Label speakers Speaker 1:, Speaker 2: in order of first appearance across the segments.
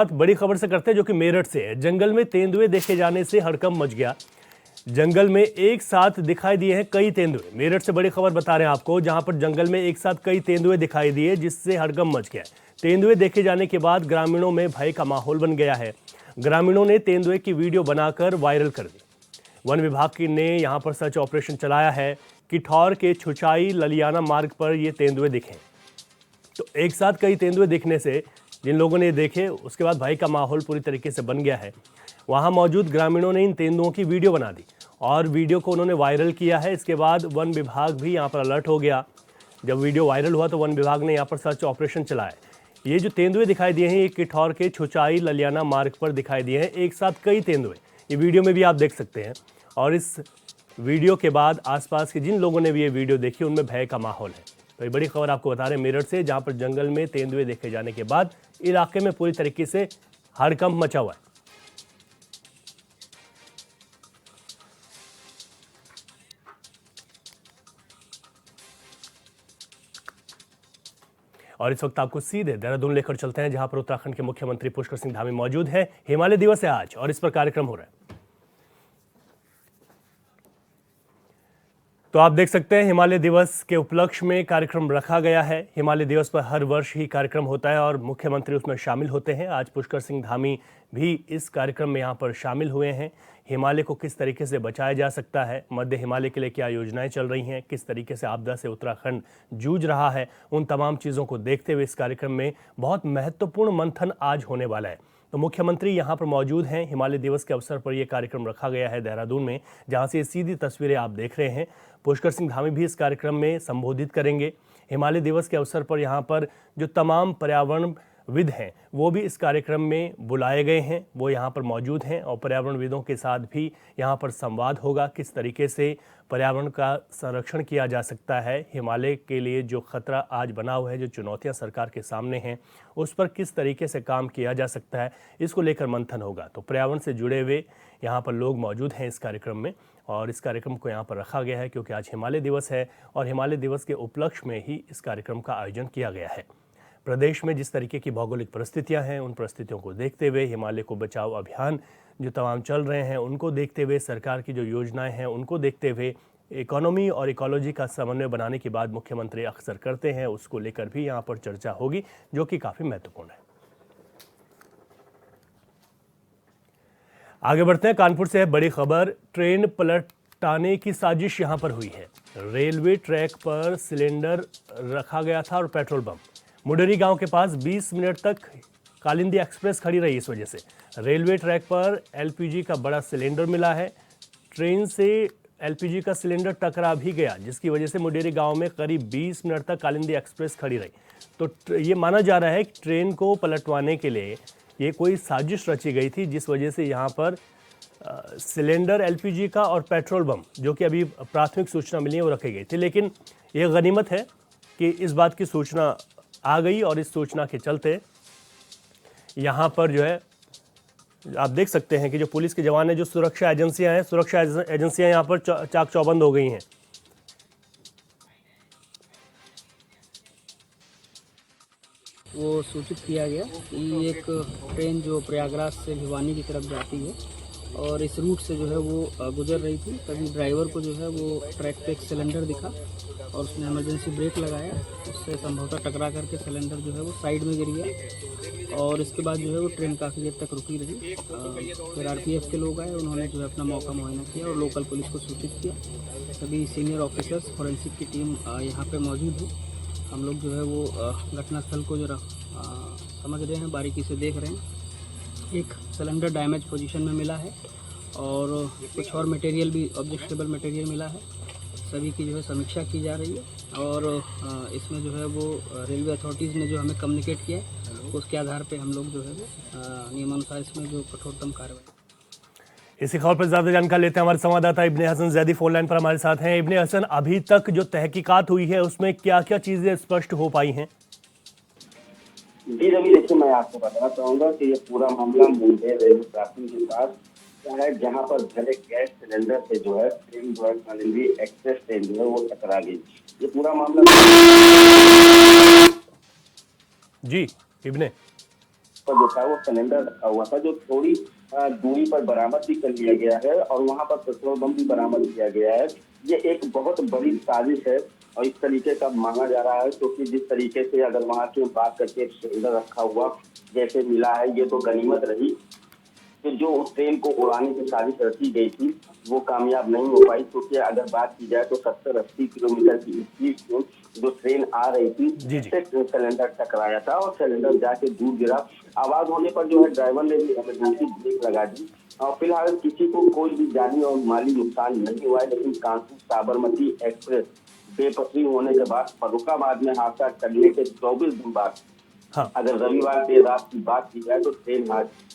Speaker 1: बड़ी खबर से करते हैं जो कि मेरठ से है। जंगल में तेंदुए देखे जाने से हड़कंप मच गया। जंगल में एक साथ दिखाई दिए हैं कई तेंदुए। मेरठ से बड़ी खबर बता रहे हैं आपको, जहां पर जंगल में एक साथ कई तेंदुए दिखाई दिए जिससे हड़कंप मच गया। तेंदुए देखे जाने के बाद ग्रामीणों में भय का माहौल बन गया है। ग्रामीणों ने तेंदुए की वीडियो बनाकर वायरल कर दी। वन विभाग की ने यहां पर सर्च ऑपरेशन चलाया है। किठौर के छुचाई ललियाना मार्ग पर ये तेंदुए दिखे। तो एक साथ कई तेंदुए दिखने से जिन लोगों ने देखे उसके बाद भय का माहौल पूरी तरीके से बन गया है। वहां मौजूद ग्रामीणों ने इन तेंदुओं की वीडियो बना दी और वीडियो को उन्होंने वायरल किया है। इसके बाद वन विभाग भी यहां पर अलर्ट हो गया। जब वीडियो वायरल हुआ तो वन विभाग ने यहां पर सर्च ऑपरेशन चलाया। ये जो तेंदुए दिखाई दिए हैं ये किठौर के छुचाई ललियाना मार्ग पर दिखाई दिए हैं, एक साथ कई तेंदुए। ये वीडियो में भी आप देख सकते हैं। और इस वीडियो के बाद आसपास के जिन लोगों ने भी ये वीडियो देखी उनमें भय का माहौल है। तो ये बड़ी खबर आपको बता रहे हैं मेरठ से, जहां पर जंगल में तेंदुए देखे जाने के बाद इलाके में पूरी तरीके से हड़कंप मचा हुआ है। और इस वक्त आपको सीधे देहरादून लेकर चलते हैं, जहां पर उत्तराखंड के मुख्यमंत्री पुष्कर सिंह धामी मौजूद हैं। हिमालय दिवस है आज और इस पर कार्यक्रम हो रहा है। तो आप देख सकते हैं हिमालय दिवस के उपलक्ष्य में कार्यक्रम रखा गया है। हिमालय दिवस पर हर वर्ष ही कार्यक्रम होता है और मुख्यमंत्री उसमें शामिल होते हैं। आज पुष्कर सिंह धामी भी इस कार्यक्रम में यहाँ पर शामिल हुए हैं। हिमालय को किस तरीके से बचाया जा सकता है, मध्य हिमालय के लिए क्या योजनाएं चल रही हैं, किस तरीके से आपदा से उत्तराखंड जूझ रहा है, उन तमाम चीज़ों को देखते हुए इस कार्यक्रम में बहुत महत्वपूर्ण मंथन आज होने वाला है। तो मुख्यमंत्री यहाँ पर मौजूद हैं। हिमालय दिवस के अवसर पर यह कार्यक्रम रखा गया है देहरादून में, जहाँ से सीधी तस्वीरें आप देख रहे हैं। पुष्कर सिंह धामी भी इस कार्यक्रम में संबोधित करेंगे। हिमालय दिवस के अवसर पर यहाँ पर जो तमाम पर्यावरणविद हैं वो भी इस कार्यक्रम में बुलाए गए हैं, वो यहाँ पर मौजूद हैं और पर्यावरणविदों के साथ भी यहाँ पर संवाद होगा। किस तरीके से पर्यावरण का संरक्षण किया जा सकता है, हिमालय के लिए जो खतरा आज बना हुआ है, जो चुनौतियाँ सरकार के सामने हैं, उस पर किस तरीके से काम किया जा सकता है, इसको लेकर मंथन होगा। तो पर्यावरण से जुड़े हुए यहाँ पर लोग मौजूद हैं इस कार्यक्रम में और इस कार्यक्रम को यहाँ पर रखा गया है क्योंकि आज हिमालय दिवस है और हिमालय दिवस के उपलक्ष्य में ही इस कार्यक्रम का आयोजन किया गया है। प्रदेश में जिस तरीके की भौगोलिक परिस्थितियां हैं उन परिस्थितियों को देखते हुए, हिमालय को बचाओ अभियान जो तमाम चल रहे हैं उनको देखते हुए, सरकार की जो योजनाएं हैं उनको देखते हुए, इकोनॉमी और इकोलॉजी का समन्वय बनाने की बात मुख्यमंत्री अक्सर करते हैं, उसको लेकर भी यहाँ पर चर्चा होगी जो कि काफ़ी महत्वपूर्ण है। आगे बढ़ते हैं, कानपुर से है बड़ी खबर। ट्रेन पलटाने की साजिश यहां पर हुई है। रेलवे ट्रैक पर सिलेंडर रखा गया था और पेट्रोल बम। मुडेरी गांव के पास 20 मिनट तक कालिंदी एक्सप्रेस खड़ी रही। इस वजह से रेलवे ट्रैक पर एलपीजी का बड़ा सिलेंडर मिला है। ट्रेन से एलपीजी का सिलेंडर टकरा भी गया, जिसकी वजह से मुडेरी गांव में करीब 20 मिनट तक कालिंदी एक्सप्रेस खड़ी रही। तो ये माना जा रहा है कि ट्रेन को पलटवाने के लिए ये कोई साजिश रची गई थी, जिस वजह से यहाँ पर सिलेंडर एलपीजी का और पेट्रोल बम, जो कि अभी प्राथमिक सूचना मिली है, वो रखी गई थी। लेकिन यह गनीमत है कि इस बात की सूचना आ गई और इस सूचना के चलते यहाँ पर जो है आप देख सकते हैं कि जो पुलिस के जवान हैं, जो सुरक्षा एजेंसियां हैं, सुरक्षा एजेंसियां यहाँ पर चाक चौबंद हो गई हैं।
Speaker 2: वो सूचित किया गया कि एक ट्रेन जो प्रयागराज से भिवानी की तरफ जाती है और इस रूट से जो है वो गुजर रही थी। तभी ड्राइवर को जो है वो ट्रैक पे एक सिलेंडर दिखा और उसने इमरजेंसी ब्रेक लगाया। उससे संभवतः टकरा करके सिलेंडर जो है वो साइड में गिर गया और इसके बाद जो है वो ट्रेन काफ़ी देर तक रुकी रही। फिर आरपीएफ के लोग आए, उन्होंने जो है अपना मौका मुआयना किया और लोकल पुलिस को सूचित किया। सभी सीनियर ऑफिसर्स, फॉरेंसिक की टीम यहाँ पे मौजूद है। हम लोग जो है वो घटनास्थल को जरा समझ रहे हैं, बारीकी से देख रहे हैं। एक सिलेंडर डैमेज पोजीशन में मिला है और कुछ और मटेरियल भी, ऑब्जेक्टेबल मटेरियल मिला है। सभी की जो है समीक्षा की जा रही है और इसमें जो है वो रेलवे अथॉरिटीज़ ने जो हमें कम्युनिकेट किया है उसके आधार पे हम लोग जो है वो नियमानुसार इसमें जो कठोरतम कार्रवाई।
Speaker 1: इसी खबर पर ज्यादा जानकारी लेते हैं, हमारे संवाददाता इब्ने हसन जैदी फोन लाइन पर हमारे साथ हैं। इब्ने हसन, अभी तक जो तहकीकात हुई है उसमें क्या क्या चीजें स्पष्ट हो पाई हैं?
Speaker 3: जी रवि, देखिए मैं आपको बताना चाहूंगा कि ये पूरा मामला मुंडेर रेलवे क्रॉसिंग के पास है, जहां पर भरे गैस सिलेंडर से जो है ट्रेन जो है कालिंदी एक्सप्रेस ट्रेन जो है वो टकरा गई। ये पूरा मामला
Speaker 1: जी इब्ने।
Speaker 3: पर जो था वो सिलेंडर रखा हुआ था, जो थोड़ी दूरी पर बरामद भी कर लिया गया है और वहां पर पेट्रोल बम भी बरामद किया गया है। ये एक बहुत बड़ी साजिश है और इस तरीके का माना जा रहा है, क्योंकि जिस तरीके से अगर वहां की बात करके सिलेंडर रखा हुआ जैसे मिला है, ये तो गनीमत रही। कि जो उस ट्रेन को उड़ाने की साजिश रची गई थी वो कामयाब नहीं हो पाई, क्योंकि अगर बात की जाए तो 70-80 किलोमीटर की स्पीड से जो ट्रेन आ रही थी उससे सिलेंडर टकराया था और सिलेंडर जाके दूर गिरा। आवाज होने पर जो है ड्राइवर ने भी इमरजेंसी ब्रेक लगा दी और फिलहाल किसी को कोई भी जानी और माली नुकसान नहीं हुआ है। लेकिन कानपुर साबरमती एक्सप्रेस बेपटरी होने के बाद फर्रुखाबाद में हादसा करने के 24 दिन बाद, अगर रविवार देर रात की बात की जाए तो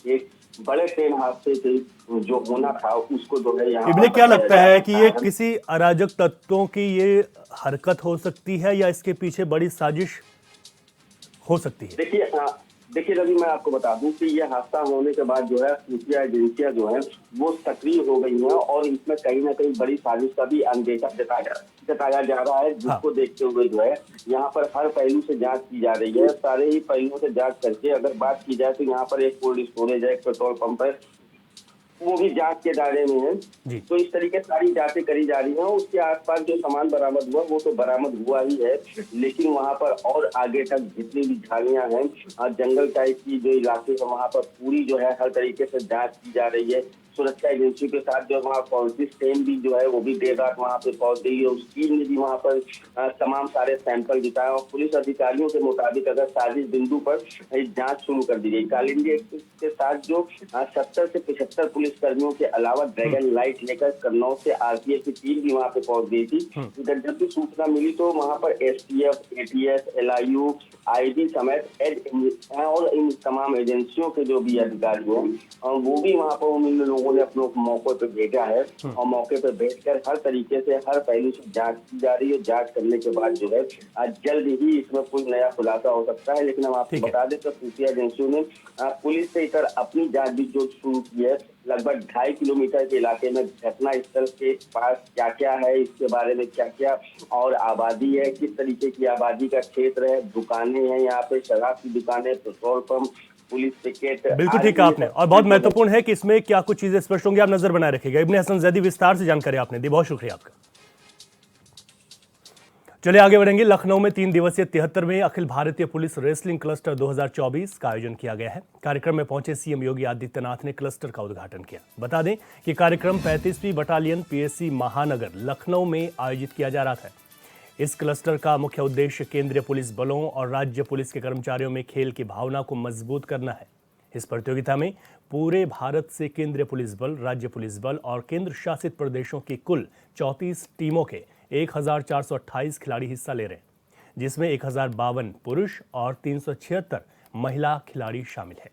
Speaker 3: एक बड़े ट्रेन हादसे से जो होना था उसको जो है यहाँ।
Speaker 1: इबले, क्या लगता है कि ये किसी अराजक तत्वों की ये हरकत हो सकती है या इसके पीछे बड़ी साजिश हो सकती है?
Speaker 3: देखिए रवि, मैं आपको बता दूं कि ये हादसा होने के बाद जो है खुफिया एजेंसियां जो है वो सक्रिय हो गई हैं और इसमें कहीं ना कहीं बड़ी साजिश का भी अंदेशा जताया जा रहा है, जिसको देखते हुए जो है यहाँ पर हर पहलू से जांच की जा रही है। सारे ही पहलुओं से जांच करके अगर बात की जाए तो यहाँ पर एक कोल्ड स्टोरेज है, एक पेट्रोल पंप है, वो भी जांच के दायरे में है। तो इस तरीके सारी जांचें करी जा रही हैं। उसके आसपास जो सामान बरामद हुआ वो तो बरामद हुआ ही है, लेकिन वहां पर और आगे तक जितनी भी झाड़ियां हैं, जंगल टाइप की जो इलाके हैं, वहां पर पूरी जो है हर तरीके से जांच की जा रही है। सुरक्षा एजेंसी के साथ जो वहाँ पॉलिटिक्स टीम भी जो है वो भी देर रात वहाँ पे पहुंच गई है। उस टीम ने भी वहाँ पर तमाम सारे सैंपल जुटाए और पुलिस अधिकारियों के मुताबिक अगर साजिश बिंदु पर जांच शुरू कर दी गई। कालिंदी एक्सप्रेस के साथ जो 70 से 75 पुलिस कर्मियों के अलावा ड्रैगन लाइट लेकर कन्नौज से आरपीएफ की टीम भी वहाँ पे पहुंच गई थी। जब भी सूचना मिली तो वहाँ पर एसटीएफ, एटीएस, एलआईयू, आईबी समेत और इन तमाम एजेंसियों के जो भी अधिकारी हैं वो भी वहाँ पर उन लोगों ने अपने मौके पे भेजा है और मौके पे भेजकर हर तरीके से हर पहलू से जांच की जा रही है। जांच करने के बाद जो है जल्द ही इसमें कोई नया खुलासा हो सकता है। लेकिन हम आपको बता दें तो खुफिया एजेंसियों ने पुलिस से इतर अपनी जांच भी जो शुरू की है। लगभग 2.5 किलोमीटर के इलाके में घटना स्थल के पास क्या क्या है, इसके बारे में क्या क्या और आबादी है, किस तरीके की आबादी का क्षेत्र है, दुकानें हैं यहाँ पे, शराब की दुकानें, पेट्रोल पंप, पुलिस पिकेट।
Speaker 1: बिल्कुल ठीक है आपने, और बहुत महत्वपूर्ण है कि इसमें क्या कुछ चीजें स्पष्ट होंगी, आप नजर बनाए रखिएगा। इब्ने हसन जैदी विस्तार से जानकारी आपने दी, बहुत शुक्रिया आपका। चलिए आगे बढ़ेंगे। लखनऊ में 3 दिवसीय 73वें Akhil Bharatiya police wrestling cluster 2024 का आयोजन किया गया है। कार्यक्रम में पहुंचे सीएम योगी आदित्यनाथ ने क्लस्टर का उद्घाटन किया। बता दें कि कार्यक्रम 35वीं बटालियन पीएससी महानगर लखनऊ में आयोजित किया जा रहा था। इस क्लस्टर का मुख्य उद्देश्य केंद्रीय पुलिस बलों और राज्य पुलिस के कर्मचारियों में खेल की भावना को मजबूत करना है। इस प्रतियोगिता में पूरे भारत से केंद्रीय पुलिस बल, राज्य पुलिस बल और केंद्र शासित प्रदेशों की कुल 34 टीमों के 1428 खिलाड़ी हिस्सा ले रहे हैं, जिसमें 1052 पुरुष और 376 महिला खिलाड़ी शामिल हैं।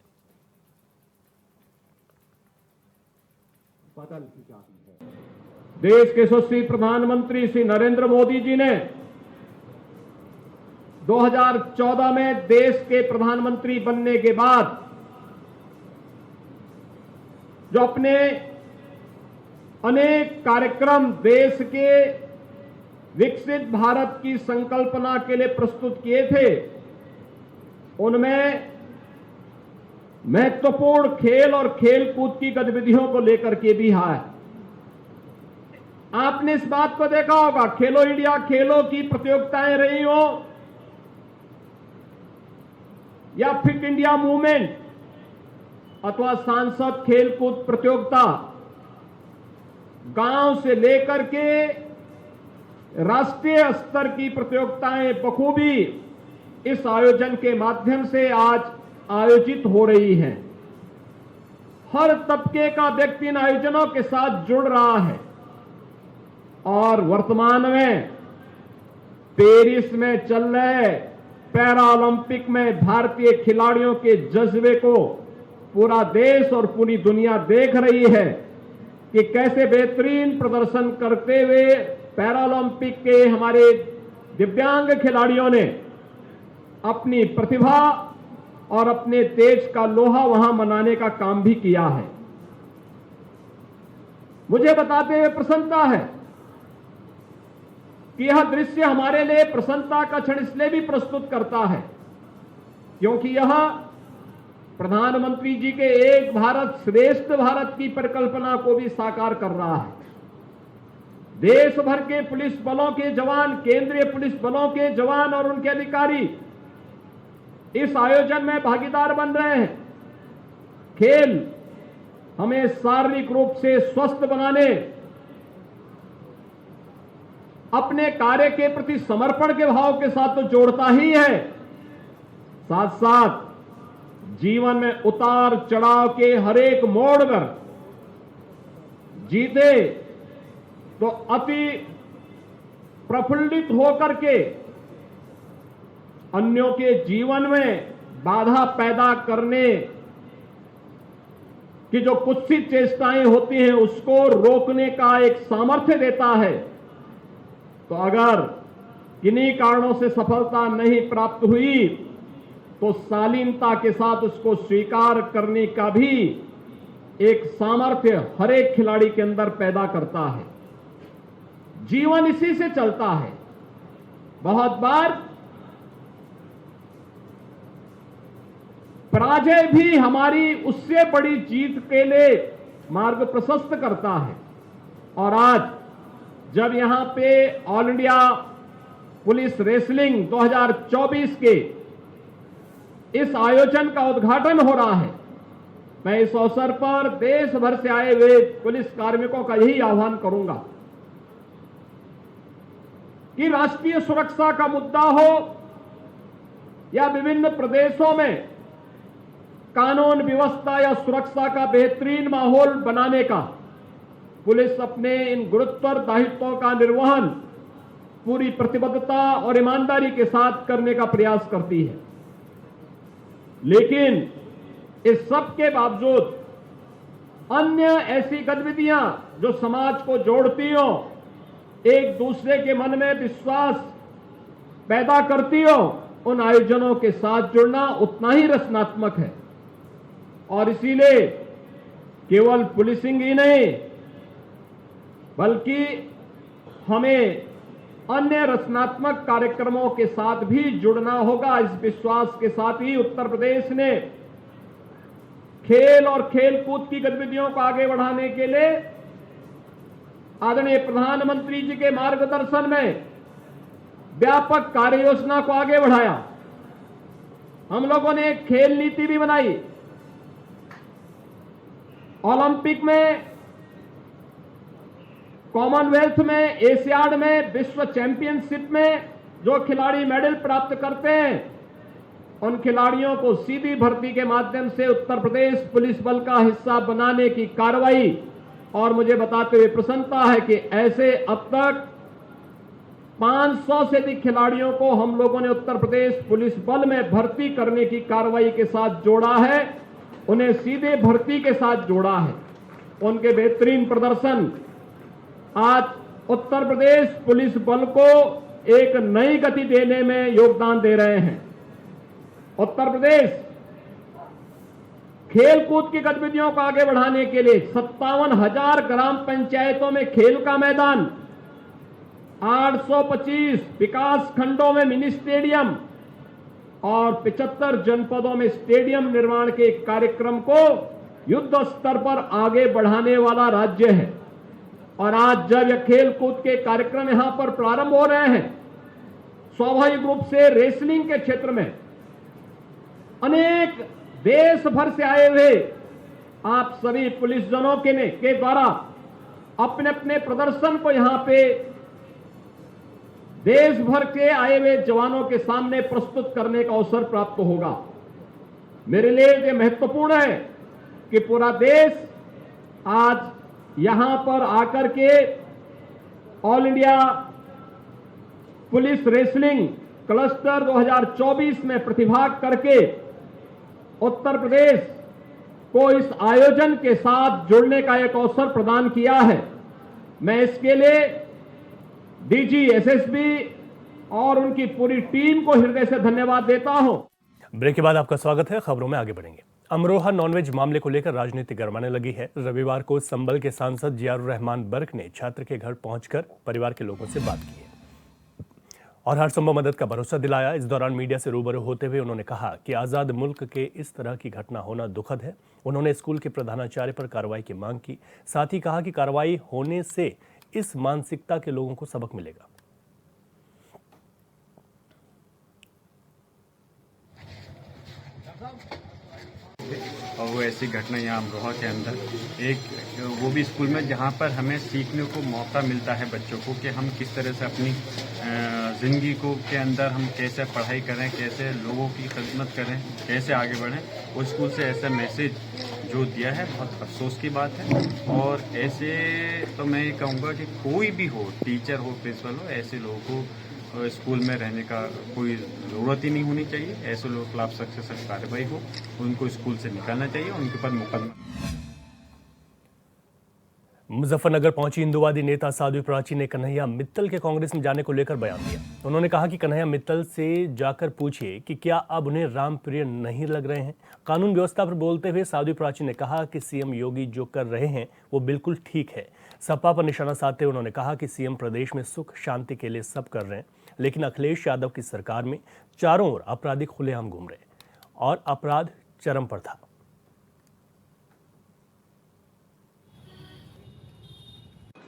Speaker 4: देश के यशस्वी प्रधानमंत्री श्री नरेंद्र मोदी जी ने 2014 में देश के प्रधानमंत्री बनने के बाद जो अपने अनेक कार्यक्रम देश के विकसित भारत की संकल्पना के लिए प्रस्तुत किए थे, उनमें महत्वपूर्ण खेल और खेलकूद की गतिविधियों को लेकर के भी है। आपने इस बात को देखा होगा, खेलो इंडिया खेलों की प्रतियोगिताएं रही हो या फिट इंडिया मूवमेंट अथवा सांसद खेलकूद प्रतियोगिता, गांव से लेकर के राष्ट्रीय स्तर की प्रतियोगिताएं बखूबी इस आयोजन के माध्यम से आज आयोजित हो रही हैं। हर तबके का व्यक्ति इन आयोजनों के साथ जुड़ रहा है और वर्तमान में पेरिस में चल रहे पैरा ओलंपिक में भारतीय खिलाड़ियों के जज्बे को पूरा देश और पूरी दुनिया देख रही है कि कैसे बेहतरीन प्रदर्शन करते हुए पैरा ओलंपिक के हमारे दिव्यांग खिलाड़ियों ने अपनी प्रतिभा और अपने देश का लोहा वहां मनाने का काम भी किया है। मुझे बताते हुए प्रसन्नता है कि यह दृश्य हमारे लिए प्रसन्नता का क्षण इसलिए भी प्रस्तुत करता है क्योंकि यह प्रधानमंत्री जी के एक भारत श्रेष्ठ भारत की परिकल्पना को भी साकार कर रहा है। देश भर के पुलिस बलों के जवान, केंद्रीय पुलिस बलों के जवान और उनके अधिकारी इस आयोजन में भागीदार बन रहे हैं। खेल हमें शारीरिक रूप से स्वस्थ बनाने, अपने कार्य के प्रति समर्पण के भाव के साथ तो जोड़ता ही है, साथ साथ जीवन में उतार चढ़ाव के हर एक मोड़ पर जीते तो अति प्रफुल्लित होकर के अन्यों के जीवन में बाधा पैदा करने की जो कुत्सित चेष्टाएं होती हैं उसको रोकने का एक सामर्थ्य देता है। तो अगर किन्हीं कारणों से सफलता नहीं प्राप्त हुई तो शालीनता के साथ उसको स्वीकार करने का भी एक सामर्थ्य हर एक खिलाड़ी के अंदर पैदा करता है। जीवन इसी से चलता है। बहुत बार पराजय भी हमारी उससे बड़ी जीत के लिए मार्ग प्रशस्त करता है। और आज जब यहां पे ऑल इंडिया पुलिस रेसलिंग 2024 के इस आयोजन का उद्घाटन हो रहा है, मैं इस अवसर पर देश भर से आए हुए पुलिस कार्मिकों का यही आह्वान करूंगा कि राष्ट्रीय सुरक्षा का मुद्दा हो या विभिन्न प्रदेशों में कानून व्यवस्था या सुरक्षा का बेहतरीन माहौल बनाने का पुलिस अपने इन गुरुतर दायित्वों का निर्वहन पूरी प्रतिबद्धता और ईमानदारी के साथ करने का प्रयास करती है। लेकिन इस सब के बावजूद अन्य ऐसी गतिविधियां जो समाज को जोड़ती हो, एक दूसरे के मन में विश्वास पैदा करती हो, उन आयोजनों के साथ जुड़ना उतना ही रचनात्मक है। और इसीलिए केवल पुलिसिंग ही नहीं बल्कि हमें अन्य रचनात्मक कार्यक्रमों के साथ भी जुड़ना होगा। इस विश्वास के साथ ही उत्तर प्रदेश ने खेल और खेल कूद की गतिविधियों को आगे बढ़ाने के लिए आदरणीय प्रधानमंत्री जी के मार्गदर्शन में व्यापक कार्य योजना को आगे बढ़ाया। हम लोगों ने एक खेल नीति भी बनाई। ओलंपिक में, कॉमनवेल्थ में, एशियाड में, विश्व चैंपियनशिप में जो खिलाड़ी मेडल प्राप्त करते हैं उन खिलाड़ियों को सीधी भर्ती के माध्यम से उत्तर प्रदेश पुलिस बल का हिस्सा बनाने की कार्रवाई, और मुझे बताते हुए प्रसन्नता है कि ऐसे अब तक 500 से अधिक खिलाड़ियों को हम लोगों ने उत्तर प्रदेश पुलिस बल में भर्ती करने की कार्रवाई के साथ जोड़ा है, उन्हें सीधे भर्ती के साथ जोड़ा है। उनके बेहतरीन प्रदर्शन आज उत्तर प्रदेश पुलिस बल को एक नई गति देने में योगदान दे रहे हैं। उत्तर प्रदेश खेल कूद की गतिविधियों को आगे बढ़ाने के लिए 57,000 ग्राम पंचायतों में खेल का मैदान, 825 विकास खंडों में मिनी स्टेडियम और 75 जनपदों में स्टेडियम निर्माण के कार्यक्रम को युद्ध स्तर पर आगे बढ़ाने वाला राज्य है। और आज जब यह खेल कूद के कार्यक्रम यहां पर प्रारंभ हो रहे हैं, स्वाभाविक रूप से रेसलिंग के क्षेत्र में अनेक देश भर से आए हुए आप सभी पुलिस जनों के द्वारा अपने अपने प्रदर्शन को यहां पे देश भर के आए हुए जवानों के सामने प्रस्तुत करने का अवसर प्राप्त होगा। मेरे लिए यह महत्वपूर्ण है कि पूरा देश आज यहां पर आकर के all India police wrestling cluster 2024 में प्रतिभाग करके उत्तर प्रदेश को इस आयोजन के साथ जुड़ने का एक अवसर प्रदान किया है। मैं इसके लिए डीजी एसएसबी और उनकी पूरी टीम को हृदय से धन्यवाद देता हूं।
Speaker 1: ब्रेक के बाद आपका स्वागत है। खबरों में आगे बढ़ेंगे। अमरोहा नॉनवेज मामले को लेकर राजनीति गरमाने लगी है। रविवार को संभल के सांसद जियाउर रहमान बर्क ने छात्र के घर पहुंचकर परिवार के लोगों से बात की है। और हर संभव मदद का भरोसा दिलाया। इस दौरान मीडिया से रूबरू होते हुए उन्होंने कहा कि आज़ाद मुल्क के इस तरह की घटना होना दुखद है। उन्होंने स्कूल के प्रधानाचार्य पर कार्रवाई की मांग की। साथ ही कहा कि कार्रवाई होने से इस मानसिकता के लोगों को सबक मिलेगा।
Speaker 5: और वो ऐसी घटना यहाँ अमरोहा के अंदर एक वो भी स्कूल में जहाँ पर हमें सीखने को मौका मिलता है बच्चों को कि हम किस तरह से अपनी ज़िंदगी को के अंदर हम कैसे पढ़ाई करें, कैसे लोगों की खिदमत करें, कैसे आगे बढ़ें। वो स्कूल से ऐसा मैसेज जो दिया है बहुत अफसोस की बात है। और ऐसे तो मैं ये कहूँगा कि कोई भी हो, टीचर हो, प्रिंसिपल हो, ऐसे लोगों को स्कूल में रहने का कोई ज़रूरत ही नहीं होनी चाहिए। ऐसे लोगों के खिलाफ सख्त से सख्त कार्रवाई हो, उनको स्कूल से निकालना चाहिए, उनके ऊपर मुकदमा।
Speaker 1: मुजफ्फरनगर पहुंची हिंदुवादी नेता साध्वी प्राची ने कन्हैया मित्तल के कांग्रेस में जाने को लेकर बयान दिया। उन्होंने कहा कि कन्हैया मित्तल से जाकर पूछिए कि क्या अब उन्हें राम प्रिय नहीं लग रहे हैं। कानून व्यवस्था पर बोलते हुए साध्वी प्राची ने कहा कि सीएम योगी जो कर रहे हैं वो बिल्कुल ठीक है। सपा पर निशाना साधते हुए उन्होंने कहा कि सीएम प्रदेश में सुख शांति के लिए सब कर रहे हैं, लेकिन अखिलेश यादव की सरकार में चारों ओर अपराधी खुलेआम घूम रहे और अपराध चरम पर था।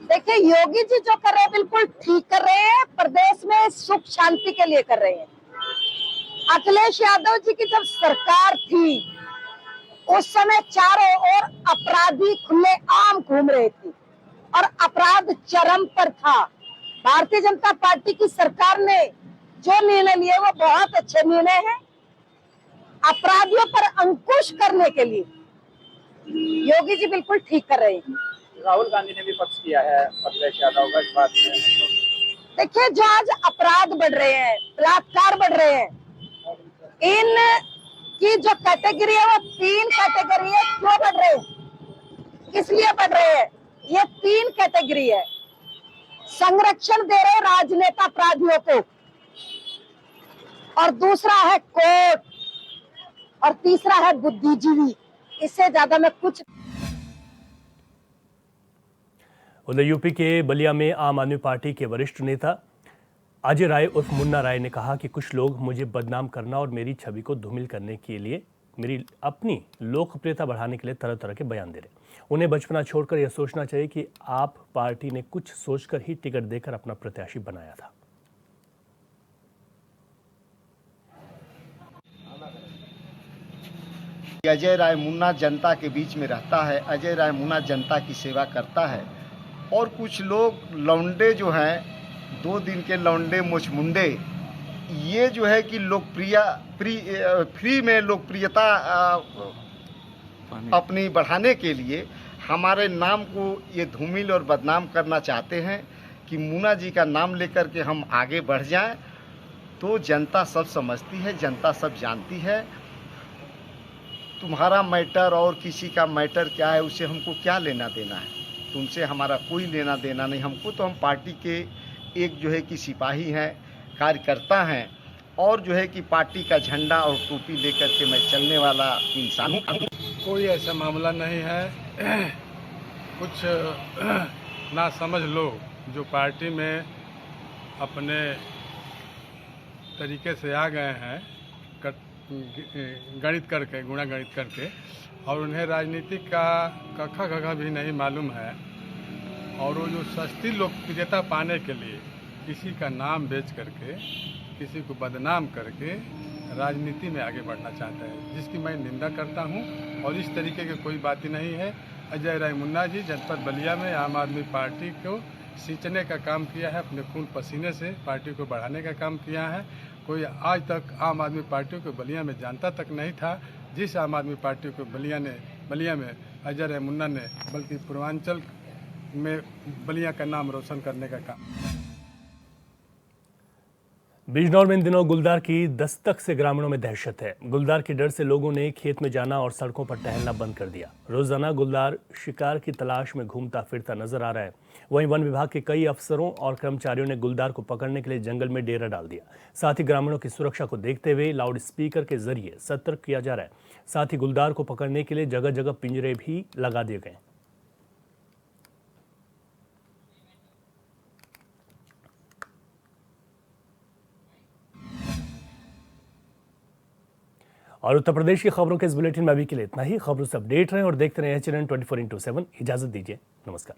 Speaker 6: देखिए, योगी जी जो कर रहे हैं बिल्कुल ठीक कर रहे हैं, प्रदेश में सुख शांति के लिए कर रहे हैं। अखिलेश यादव जी की जब सरकार थी उस समय चारों ओर अपराधी खुलेआम घूम रहे थे और अपराध चरम पर था। भारतीय जनता पार्टी की सरकार ने जो निर्णय लिए वो बहुत अच्छे निर्णय हैं। अपराधियों पर अंकुश करने के लिए योगी जी बिल्कुल ठीक कर रहे हैं।
Speaker 7: राहुल गांधी ने भी पक्ष किया है अखिलेश यादव का इस बात में।
Speaker 6: देखिए, जो आज अपराध बढ़ रहे हैं, बलात्कार बढ़ रहे हैं, इन की जो कैटेगरी है वो 3 कैटेगरी है। क्यों बढ़ रहे हैं, किस लिए बढ़ रहे हैं? ये 3 कैटेगरी है। संरक्षण दे रहे राजनेता अपराधियों को, और दूसरा है कोर्ट, और तीसरा है बुद्धिजीवी। इससे ज्यादा मैं कुछ।
Speaker 1: उधर यूपी के बलिया में आम आदमी पार्टी के वरिष्ठ नेता अजय राय उर्फ मुन्ना राय ने कहा कि कुछ लोग मुझे बदनाम करना और मेरी छवि को धूमिल करने के लिए, मेरी अपनी लोकप्रियता बढ़ाने के लिए तरह तरह के बयान दे रहे। उन्हें बचपना छोड़कर यह सोचना चाहिए कि आप पार्टी ने कुछ सोचकर ही टिकट देकर अपना प्रत्याशी बनाया था।
Speaker 8: अजय राय मुन्ना जनता के बीच में रहता है। अजय राय मुन्ना जनता की सेवा करता है। और कुछ लोग लौंडे जो हैं, 2 दिन के लौंडे मुचमुंडे, ये जो है कि फ्री में लोकप्रियता अपनी बढ़ाने के लिए हमारे नाम को ये धूमिल और बदनाम करना चाहते हैं कि मुन्ना जी का नाम लेकर के हम आगे बढ़ जाएं। तो जनता सब समझती है, जनता सब जानती है। तुम्हारा मैटर और किसी का मैटर क्या है, उससे हमको क्या लेना देना है? तुमसे हमारा कोई लेना देना नहीं। हमको तो हम पार्टी के एक जो है कि सिपाही हैं, कार्यकर्ता हैं, और जो है कि पार्टी का झंडा और टोपी लेकर के मैं चलने वाला इंसान हूँ।
Speaker 9: कोई ऐसा मामला नहीं है। कुछ ना समझ लोग जो पार्टी में अपने तरीके से आ गए हैं, गणित करके, गुणा गणित करके, और उन्हें राजनीति का कखा खगा भी नहीं मालूम है। और वो जो सस्ती लोकप्रियता पाने के लिए किसी का नाम बेच करके, किसी को बदनाम करके राजनीति में आगे बढ़ना चाहते हैं, जिसकी मैं निंदा करता हूं। और इस तरीके की कोई बात ही नहीं है। अजय राय मुन्ना जी जनपद बलिया में आम आदमी पार्टी को सींचने का काम किया है, अपने खून पसीने से पार्टी को बढ़ाने का काम किया है। कोई आज तक आम आदमी पार्टी को बलिया में जानता तक नहीं था। जिस आम आदमी पार्टी को बलिया में अजय राय मुन्ना ने, बल्कि पूर्वांचल में बलिया का नाम रोशन करने का काम।
Speaker 1: बिजनौर में इन दिनों गुलदार की दस्तक से ग्रामीणों में दहशत है। गुलदार के डर से लोगों ने खेत में जाना और सड़कों पर टहलना बंद कर दिया। रोजाना गुलदार शिकार की तलाश में घूमता फिरता नजर आ रहा है। वहीं वन विभाग के कई अफसरों और कर्मचारियों ने गुलदार को पकड़ने के लिए जंगल में डेरा डाल दिया। साथ ही ग्रामीणों की सुरक्षा को देखते हुए लाउड स्पीकर के जरिए सतर्क किया जा रहा है। साथ ही गुलदार को पकड़ने के लिए जगह जगह पिंजरे भी लगा दिए गए। और उत्तर प्रदेश की खबरों के इस बुलेटिन में अभी के लिए इतना ही। खबरों से अपडेट रहें और देखते रहें HNN 24/7। इजाजत दीजिए, नमस्कार।